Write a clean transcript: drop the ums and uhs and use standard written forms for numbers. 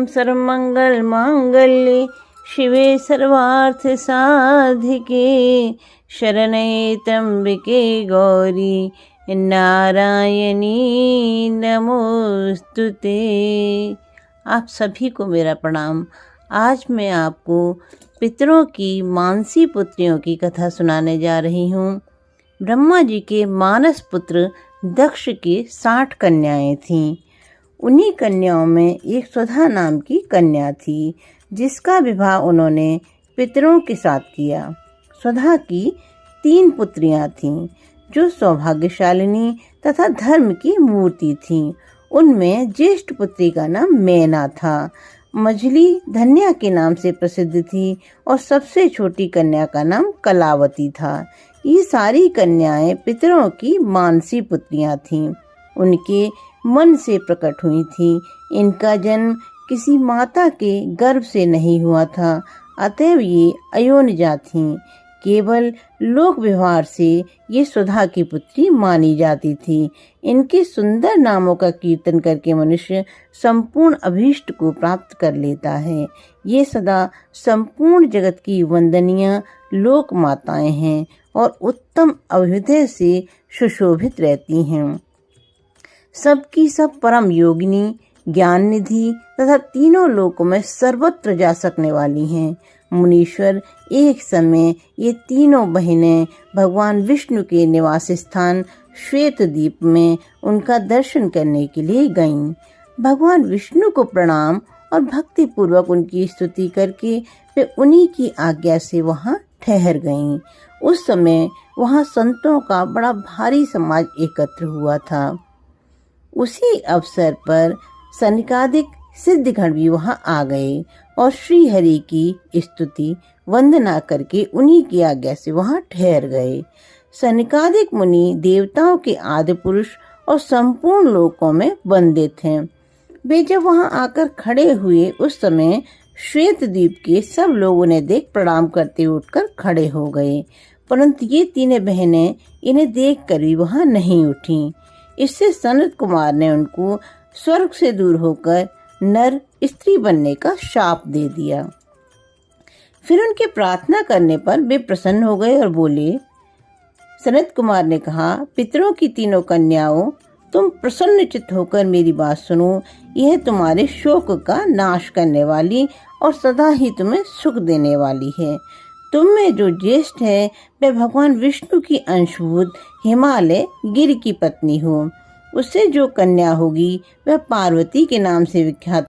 सर्वमंगल मांगल्ये शिवे सर्वार्थ साधिके शरण्ये त्र्यंबके गौरी नारायणी नमोस्तुते। आप सभी को मेरा प्रणाम। आज मैं आपको पितरों की मानसी पुत्रियों की कथा सुनाने जा रही हूँ। ब्रह्मा जी के मानस पुत्र दक्ष की 60 कन्याएं थीं। उन्हीं कन्याओं में एक सुधा नाम की कन्या थी, जिसका विवाह उन्होंने पितरों के साथ किया। सुधा की 3 पुत्रियां थीं, जो सौभाग्यशालिनी तथा धर्म की मूर्ति थीं। उनमें ज्येष्ठ पुत्री का नाम मैना था। मझली धन्या के नाम से प्रसिद्ध थी और सबसे छोटी कन्या का नाम कलावती था। ये सारी कन्याएं पितरों की मानसी पुत्रियां थीं। उनके मन से प्रकट हुई थीं। इनका जन्म किसी माता के गर्भ से नहीं हुआ था, अतएव ये अयोनिजा थीं। केवल लोक व्यवहार से ये सुधा की पुत्री मानी जाती थी। इनके सुंदर नामों का कीर्तन करके मनुष्य संपूर्ण अभीष्ट को प्राप्त कर लेता है। ये सदा संपूर्ण जगत की वंदनीय लोक माताएं हैं और उत्तम अभ्युदय से सुशोभित रहती हैं। सबकी सब परम योगिनी, ज्ञान निधि तथा तीनों लोकों में सर्वत्र जा सकने वाली हैं। मुनीश्वर एक समय ये तीनों बहनें भगवान विष्णु के निवास स्थान श्वेत द्वीप में उनका दर्शन करने के लिए गईं। भगवान विष्णु को प्रणाम और भक्ति पूर्वक उनकी स्तुति करके वे उन्हीं की आज्ञा से वहां ठहर गईं। उस समय वहां संतों का बड़ा भारी समाज एकत्र हुआ था। उसी अवसर पर सनकादिक सिद्धगण भी वहां आ गए और श्री हरि की स्तुति वंदना करके उन्हीं की आज्ञा से वहां ठहर गए। सनकादिक मुनि देवताओं के आदि पुरुष और संपूर्ण लोकों में वंदित हैं। वे जब वहां आकर खड़े हुए, उस समय श्वेत द्वीप के सब लोग उन्हें देख प्रणाम करते उठकर खड़े हो गए, परंतु ये तीनों बहनें इन्हें देख कर भी वहां नहीं उठी। इससे सनत कुमार ने उनको स्वर्ग से दूर होकर नर स्त्री बनने का शाप दे दिया। फिर उनके प्रार्थना करने पर वे प्रसन्न हो गए और बोले। सनत कुमार ने कहा, पितरों की तीनों कन्याओं, तुम प्रसन्न चित्त होकर मेरी बात सुनो। यह तुम्हारे शोक का नाश करने वाली और सदा ही तुम्हें सुख देने वाली है। तुम में जो ज्येष्ठ है वह भगवान विष्णु की अंशभूत हिमालय गिर की पत्नी हो। उससे जो कन्या होगी वह पार्वती के नाम से विख्यात